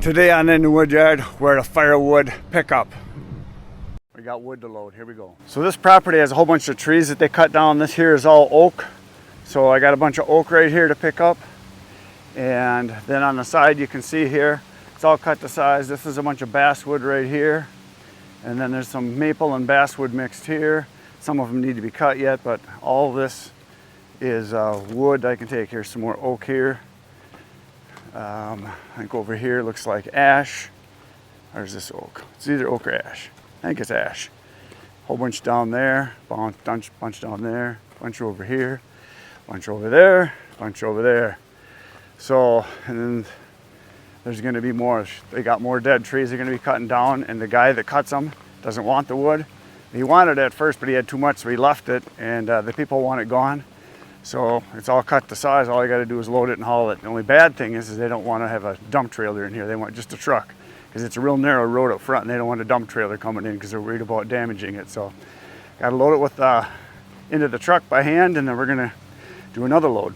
Today on In the Wood Yard, we're at a Firewood pickup. We got wood to load, here we go. So this property has a whole bunch of trees that they cut down. This here is all oak. So I got a bunch of oak right here to pick up. And then on the side you can see here, it's all cut to size. This is a bunch of basswood right here. And then there's some maple and basswood mixed here. Some of them need to be cut yet, but all this is wood I can take. Here's some more oak here. I think over here looks like ash. Or is this oak? It's either oak or ash. I think it's ash. Whole bunch down there, bunch down there, bunch over here, bunch over there, bunch over there. So, and then there's gonna be more. They got more dead trees they're gonna be cutting down, and the guy that cuts them doesn't want the wood. He wanted it at first, but he had too much, so he left it, and the people want it gone. So it's all cut to size. All you got to do is load it and haul it. The only bad thing is they don't want to have a dump trailer in here. They want just a truck because it's a real narrow road up front, and they don't want a dump trailer coming in because they're worried about damaging it. So got to load it with into the truck by hand, and then we're gonna do another load.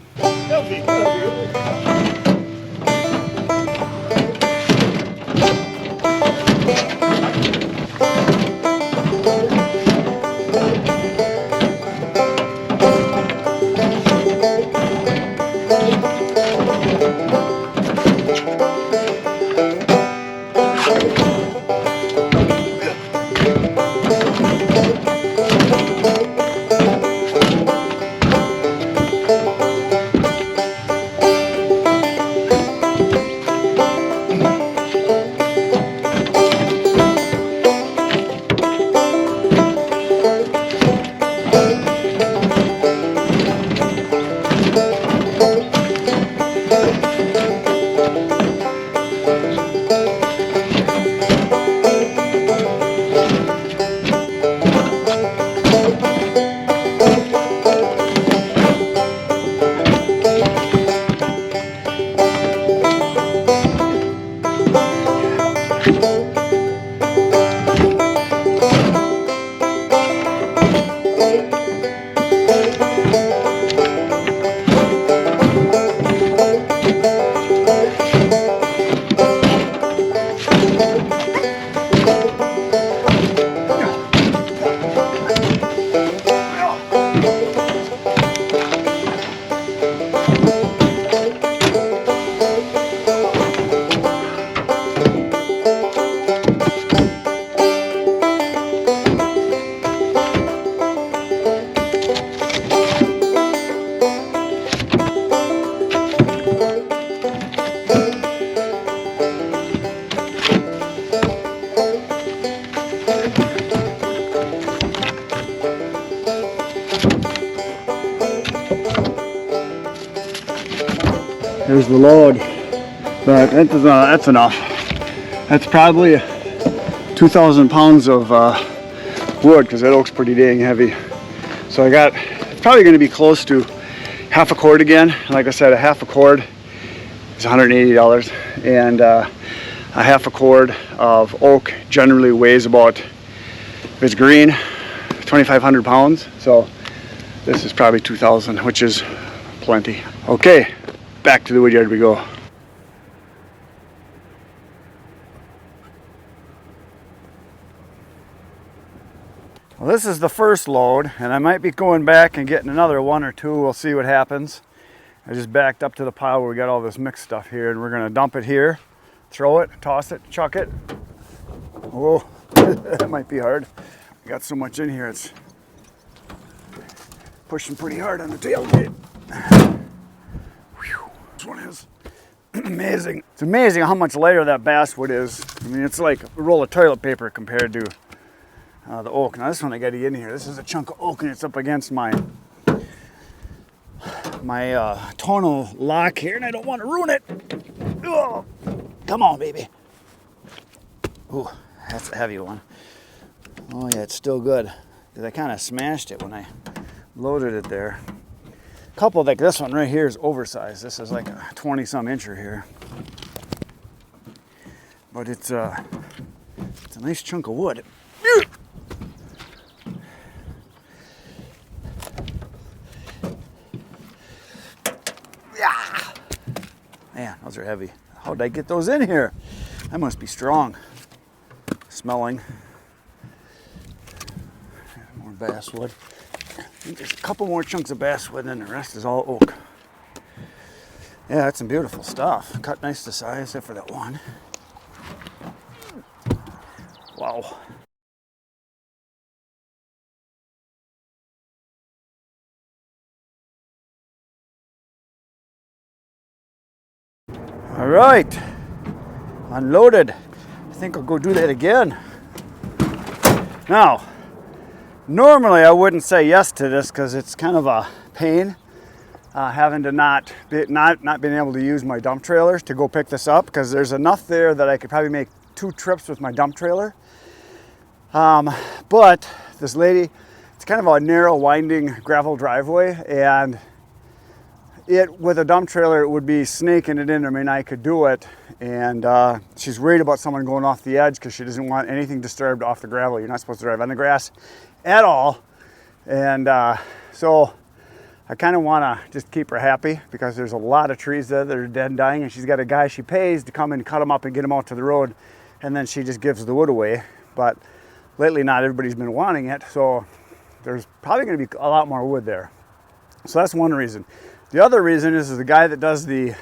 Here's the load, but that's enough. That's probably 2,000 pounds of wood because that oak's pretty dang heavy. So it's probably going to be close to half a cord again. Like I said, a half a cord is $180, and a half a cord of oak generally weighs about, if it's green, 2,500 pounds. So this is probably 2,000, which is plenty. Okay. Back to the woodyard we go. Well, this is the first load, and I might be going back and getting another one or two. We'll see what happens. I just backed up to the pile where we got all this mixed stuff here, and we're gonna dump it here, throw it, toss it, chuck it. Oh, that might be hard. I got so much in here, it's pushing pretty hard on the tailgate. This one is amazing. It's amazing how much lighter that basswood is. I mean, it's like a roll of toilet paper compared to the oak. Now this one I got to get in here. This is a chunk of oak, and it's up against my tonal lock here, and I don't want to ruin it. Oh, come on, baby. Ooh, that's a heavy one. Oh yeah, it's still good because I kind of smashed it when I loaded it there. Couple like this one right here is oversized. This is like a 20-some incher here, but it's a nice chunk of wood. Man, those are heavy. How'd I get those in here? I must be strong. Smelling. More basswood. I think there's a couple more chunks of basswood and the rest is all oak. Yeah, that's some beautiful stuff. Cut nice to size, except for that one. Wow. All right, unloaded. I think I'll go do that again. Now, normally I wouldn't say yes to this because it's kind of a pain having to not being able to use my dump trailers to go pick this up, because there's enough there that I could probably make 2 trips with my dump trailer. But this lady, it's kind of a narrow, winding gravel driveway, and with a dump trailer, it would be snaking it in. I mean, I could do it, and she's worried about someone going off the edge because she doesn't want anything disturbed off the gravel. You're not supposed to drive on the grass at all, and so I kind of want to just keep her happy, because there's a lot of trees there that are dead and dying, and she's got a guy she pays to come and cut them up and get them out to the road, and then she just gives the wood away. But lately, not everybody's been wanting it, so there's probably going to be a lot more wood there. So that's one reason. The other reason is the guy that does the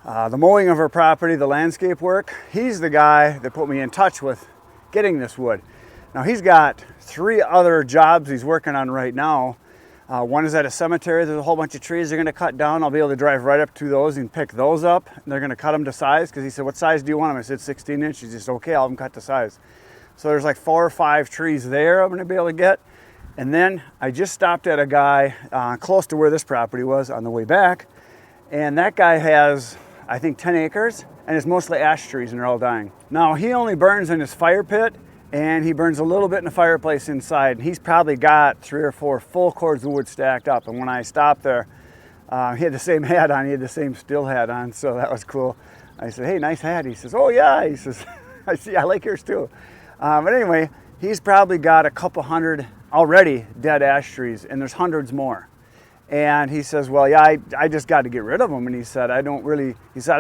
mowing of our property, the landscape work. He's the guy that put me in touch with getting this wood. Now, he's got 3 other jobs he's working on right now. One is at a cemetery. There's a whole bunch of trees they're going to cut down. I'll be able to drive right up to those and pick those up. And they're going to cut them to size, because he said, "What size do you want them?" I said, 16 inches. He said, "Okay, I'll have them cut to size." So there's like 4 or 5 trees there I'm going to be able to get. And then I just stopped at a guy close to where this property was on the way back. And that guy has, I think, 10 acres, and it's mostly ash trees, and they're all dying. Now, he only burns in his fire pit, and he burns a little bit in the fireplace inside. And he's probably got 3 or 4 full cords of wood stacked up. And when I stopped there, he had the same hat on. He had the same still hat on, so that was cool. I said, "Hey, nice hat." He says, "Oh, yeah." He says, "I see, I like yours too." But anyway, he's probably got a couple hundred already dead ash trees, and there's hundreds more. And he says, "Well, yeah, I just got to get rid of them." And he said, "I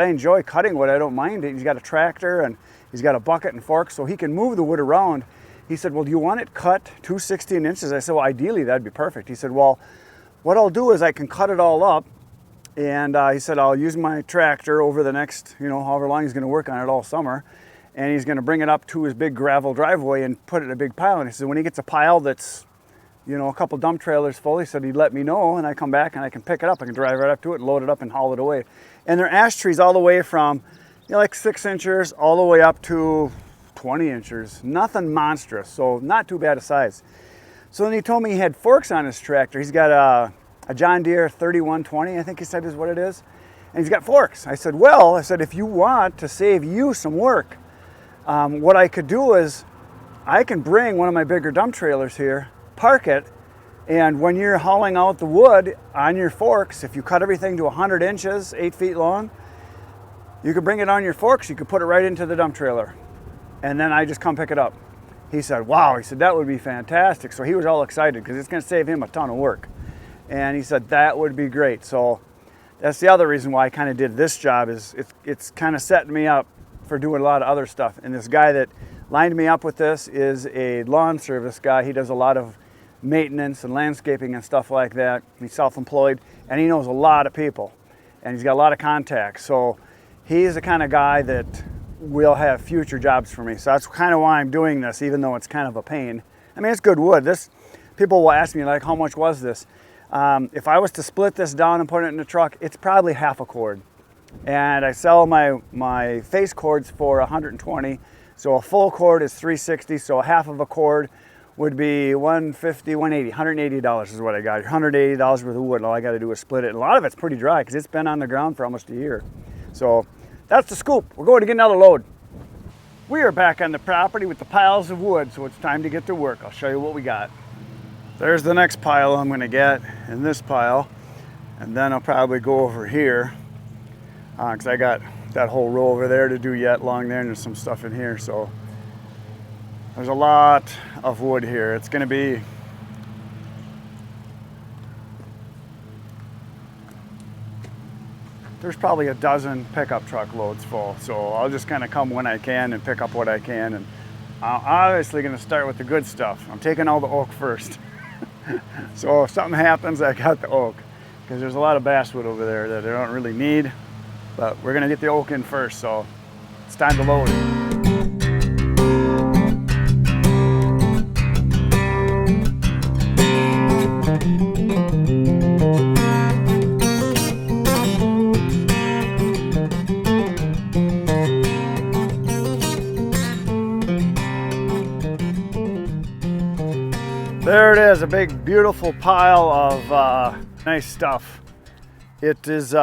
enjoy cutting wood. I don't mind it." He's got a tractor, and he's got a bucket and fork, so he can move the wood around. He said, "Well, do you want it cut to 16 inches? I said, "Well, ideally, that'd be perfect." He said, "Well, what I'll do is I can cut it all up." And he said, "I'll use my tractor over the next, however long he's going to work on it all summer. And he's going to bring it up to his big gravel driveway and put it in a big pile." And he said, "When he gets a pile that's, a couple dump trailers full," he said, "he'd let me know, and I come back and I can pick it up. I can drive right up to it and load it up and haul it away." And they're ash trees all the way from, like 6 inches all the way up to 20 inches. Nothing monstrous, so not too bad a size. So then he told me he had forks on his tractor. He's got a John Deere 3120, I think he said is what it is. And he's got forks. I said, "Well," if you want to save you some work, what I could do is I can bring one of my bigger dump trailers here, park it, and when you're hauling out the wood on your forks, if you cut everything to 100 inches, 8 feet long, you could bring it on your forks, you could put it right into the dump trailer, and then I just come pick it up." He said, "Wow," he said, "that would be fantastic." So he was all excited because it's going to save him a ton of work. And he said that would be great. So that's the other reason why I kind of did this job, is it's kind of setting me up for doing a lot of other stuff. And this guy that lined me up with this is a lawn service guy. He does a lot of maintenance and landscaping and stuff like that. He's self-employed, and he knows a lot of people, and he's got a lot of contacts. So he's the kind of guy that will have future jobs for me. So that's kind of why I'm doing this, even though it's kind of a pain. I mean, it's good wood. People will ask me, like, how much was this? If I was to split this down and put it in the truck, it's probably half a cord. And I sell my face cords for 120. So a full cord is 360. So a half of a cord would be 150, 180, $180 is what I got. $180 worth of wood. All I got to do is split it. And a lot of it's pretty dry because it's been on the ground for almost a year. So that's the scoop. We're going to get another load. We are back on the property with the piles of wood, so it's time to get to work. I'll show you what we got. There's the next pile I'm going to get, in this pile. And then I'll probably go over here, because I got that whole row over there to do yet along there, and there's some stuff in here. So there's a lot of wood here. It's going to be there's probably a dozen pickup truck loads full. So I'll just kind of come when I can and pick up what I can. And I'm obviously going to start with the good stuff. I'm taking all the oak first. So if something happens, I got the oak, because there's a lot of basswood over there that I don't really need. But we're going to get the oak in first, so it's time to load. There it is, a big beautiful pile of nice stuff. It is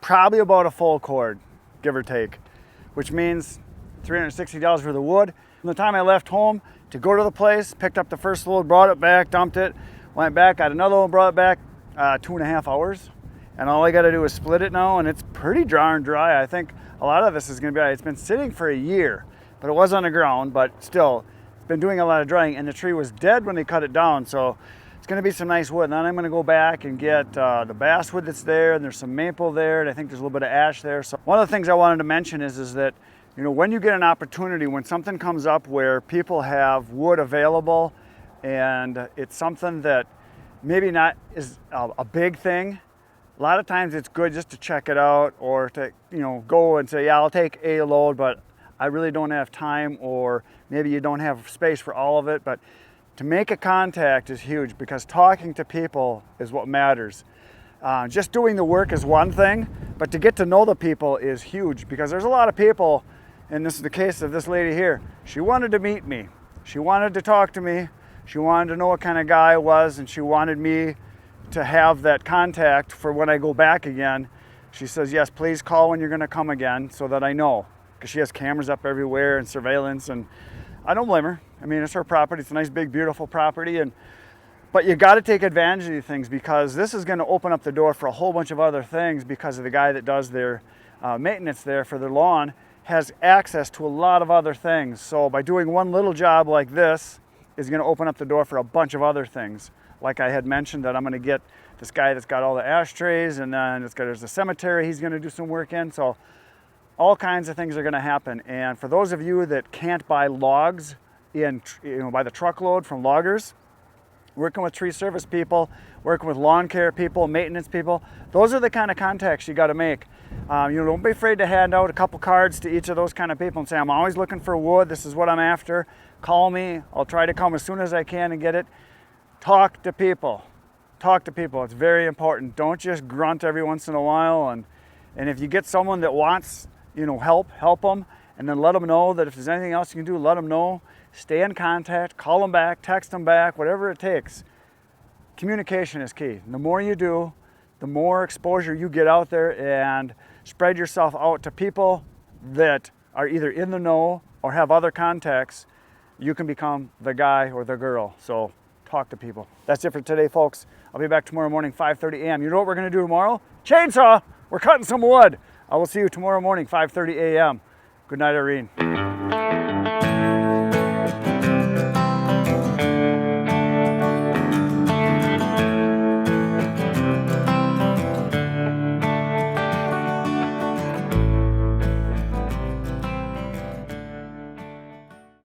probably about a full cord, give or take, which means $360 for the wood. From the time I left home to go to the place, picked up the first load, brought it back, dumped it, went back, got another one, brought it back, 2.5 hours. And all I gotta do is split it now, and it's pretty darn dry. I think a lot of this is gonna be, it's been sitting for a year, but it was on the ground, but still, it's been doing a lot of drying, and the tree was dead when they cut it down, so it's gonna be some nice wood. And then I'm gonna go back and get the basswood that's there, and there's some maple there, and I think there's a little bit of ash there. So one of the things I wanted to mention is that, you know, when you get an opportunity, when something comes up where people have wood available, and it's something that maybe not is a big thing, a lot of times it's good just to check it out, or to, you know, go and say, yeah, I'll take a load, but I really don't have time, or maybe you don't have space for all of it. But to make a contact is huge, because talking to people is what matters. Just doing the work is one thing, but to get to know the people is huge, because there's a lot of people, and this is the case of this lady here. She wanted to meet me. She wanted to talk to me. She wanted to know what kind of guy I was, and she wanted me to have that contact for when I go back again. She says, yes, please call when you're gonna come again, so that I know. Because she has cameras up everywhere and surveillance, and I don't blame her. I mean, it's her property. It's a nice, big, beautiful property, but you got to take advantage of these things, because this is going to open up the door for a whole bunch of other things, because of the guy that does their maintenance there for their lawn has access to a lot of other things. So by doing one little job like this is going to open up the door for a bunch of other things. Like I had mentioned, that I'm going to get this guy that's got all the ashtrays, and then there's a cemetery he's going to do some work in. So all kinds of things are going to happen. And for those of you that can't buy logs by the truckload from loggers, working with tree service people, working with lawn care people, maintenance people, those are the kind of contacts you got to make. Don't be afraid to hand out a couple cards to each of those kind of people and say, I'm always looking for wood. This is what I'm after. Call me. I'll try to come as soon as I can and get it. Talk to people. Talk to people. It's very important. Don't just grunt every once in a while. And if you get someone that wants, help them, and then let them know that if there's anything else you can do, let them know. Stay in contact, call them back, text them back, whatever it takes. Communication is key. The more you do, the more exposure you get out there, and spread yourself out to people that are either in the know or have other contacts. You can become the guy or the girl. So talk to people. That's it for today, folks. I'll be back tomorrow morning, 5:30 a.m. You know what we're going to do tomorrow? Chainsaw! We're cutting some wood. I will see you tomorrow morning, 5:30 a.m. Good night, Irene.